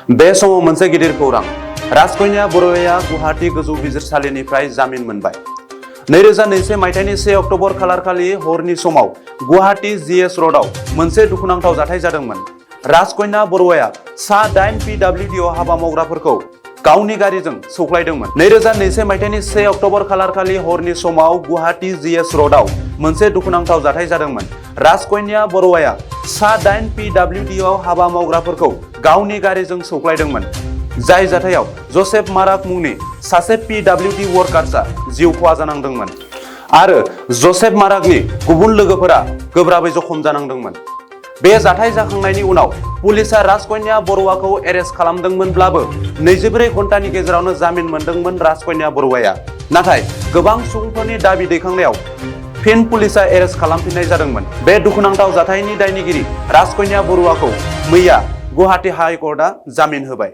बे समाव मोनसे गिदिर खौरां। राजकन्या बरुवाया गुवाहाटी गोजौ बिजिरसालिनिफ्राय जामिन मोनबाय। 2021 मायथाइनि 1 अक्ट'बर खालारखालि हरनि समाव गुवाहाटी जीएस र'डआव मोनसे दुखुनांथाव जाथाय जादोंमोन। राजकन्या बरुवाया सा 8 PWDआव हाबा मावग्राफोरखौ गावनि गारिजों सौख्लायदोंमोन। 2021 मायथाइनि 1 अक्ट'बर खालारखालि हरनि समाव गुवाहाटी जीएस र'डआव मोनसे दुखुनांथाव जाथाय जादोंमोन। राजकन्या बरुवाया सा 8 PWDआव हाबा मावग्राफोरखौ गावनि गारिजों सौख्लायदोंमोन। जाय जाथायाव जसेफ माराक मुंनि सासे PWD वर्कार्सआ जिउ खहा जानांदोंमोन आरो जसेफ माराकनि गुबुन लोगोफोरा गोब्राबै जखम जानांदोंमोन। बे जाथाय जाखांनायनि उनाव पुलिसआ राजकन्या बरुवाखौ एरेस्ट खालामदोंमोनब्लाबो 24 घन्टानि गेजेरावनो जामिन मोनदोंमोन राजकन्या बरुवाया। नाथाय गोबां सुबुंफोरनि दाबि दैखांनायाव फिन पुलिसआ एरेस्ट खालामफिननाय जादोंमोन। बे दुखुनांथाव जाथायनि दायनिगिरि राजकन्या बरुवाखौ मैया गुवाहाटी हाइकर्टआ जामिन होबाय।